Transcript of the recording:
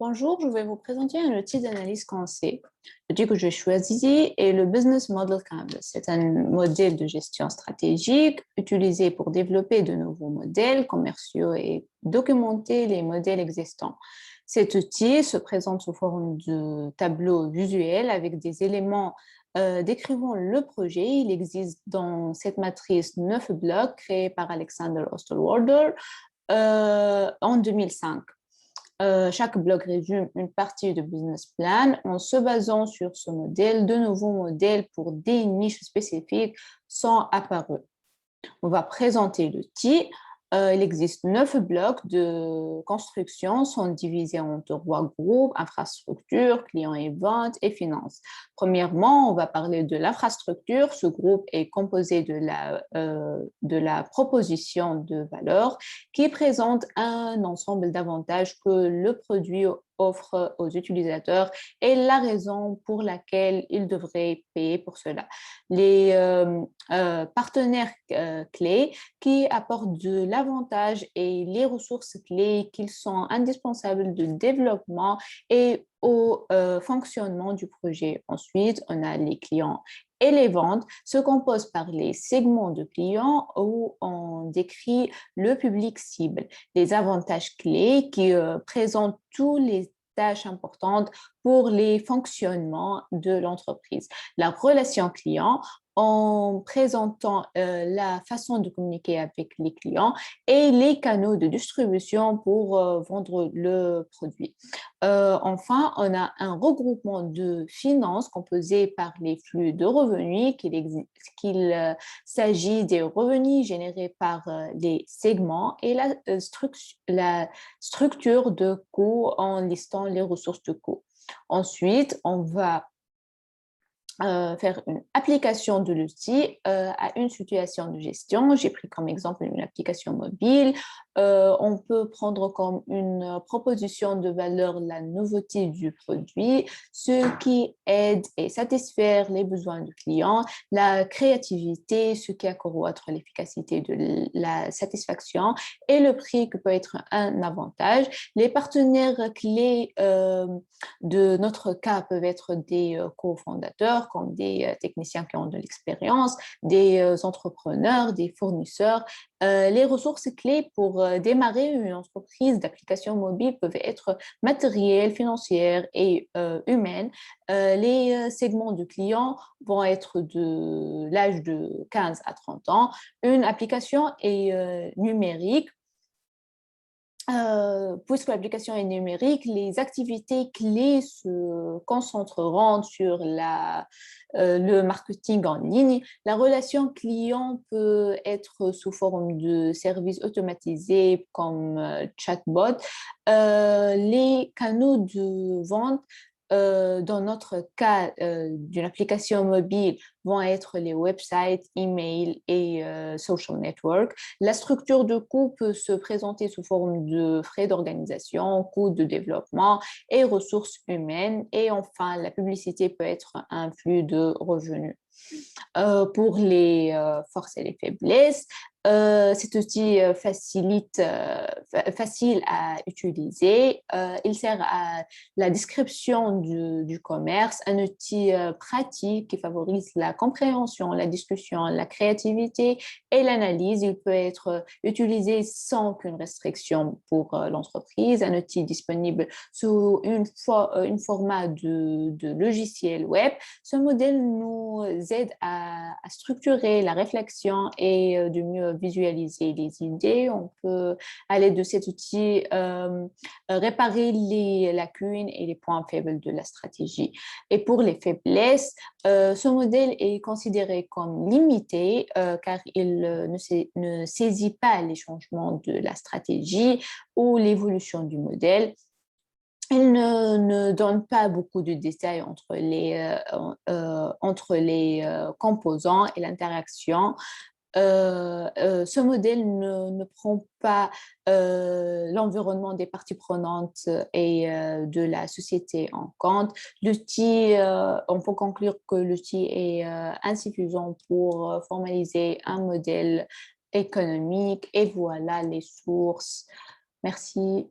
Bonjour, je vais vous présenter un outil d'analyse conseil. L'outil que j'ai choisi est le Business Model Canvas. C'est un modèle de gestion stratégique utilisé pour développer de nouveaux modèles commerciaux et documenter les modèles existants. Cet outil se présente sous forme de tableau visuel avec des éléments décrivant le projet. Il existe dans cette matrice 9 blocs créés par Alexander Osterwalder en 2005. Chaque bloc résume une partie du business plan. En se basant sur ce modèle, de nouveaux modèles pour des niches spécifiques sont apparus. On va présenter l'outil. Il existe 9 blocs de construction, sont divisés en 3 groupes, infrastructure, clients et ventes et finances. Premièrement, on va parler de l'infrastructure. Ce groupe est composé de la proposition de valeur qui présente un ensemble d'avantages que le produit offre aux utilisateurs et la raison pour laquelle ils devraient payer pour cela. Les partenaires clés qui apportent de l'avantage et les ressources clés qui sont indispensables de développement et au fonctionnement du projet. Ensuite, on a les clients et les ventes se composent par les segments de clients où on décrit le public cible, les avantages clés qui présentent tous les tâches importantes pour les fonctionnements de l'entreprise. La relation client en présentant la façon de communiquer avec les clients et les canaux de distribution pour vendre le produit. Enfin, on a un regroupement de finances composé par les flux de revenus, qu'il s'agit des revenus générés par les segments et la structure de coûts en listant les ressources de coûts. Ensuite, on va faire une application de l'outil à une situation de gestion. J'ai pris comme exemple une application mobile. On peut prendre comme une proposition de valeur la nouveauté du produit, ce qui aide et satisfaire les besoins du client, la créativité, ce qui accroître l'efficacité de la satisfaction et le prix qui peut être un avantage. Les partenaires clés de notre cas peuvent être des cofondateurs comme des techniciens qui ont de l'expérience, des entrepreneurs, des fournisseurs. Les ressources clés pour démarrer une entreprise d'application mobile peuvent être matérielles, financières et humaines. Les segments de clients vont être de l'âge de 15 à 30 ans. Une application est numérique. Puisque l'application est numérique, les activités clés se concentreront sur le marketing en ligne. La relation client peut être sous forme de services automatisés comme chatbot. Les canaux de vente dans notre cas d'une application mobile, vont être les websites, emails et social network. La structure de coût peut se présenter sous forme de frais d'organisation, coûts de développement et ressources humaines. Et enfin, la publicité peut être un flux de revenus. Pour les forces et les faiblesses, cet outil facile à utiliser. Il sert à la description du commerce, un outil pratique qui favorise la compréhension, la discussion, la créativité et l'analyse. Il peut être utilisé sans aucune restriction pour l'entreprise. Un outil disponible sous une format de logiciel web. Ce modèle nous aide à structurer la réflexion et de mieux visualiser les idées. On peut, à l'aide de cet outil, réparer les lacunes et les points faibles de la stratégie. Et pour les faiblesses, ce modèle est considéré comme limité car il ne saisit pas les changements de la stratégie ou l'évolution du modèle. Il ne donne pas beaucoup de détails entre les composants et l'interaction. Ce modèle ne prend pas l'environnement des parties prenantes et de la société en compte. L'outil, on peut conclure que l'outil est insuffisant pour formaliser un modèle économique et voilà les sources. Merci.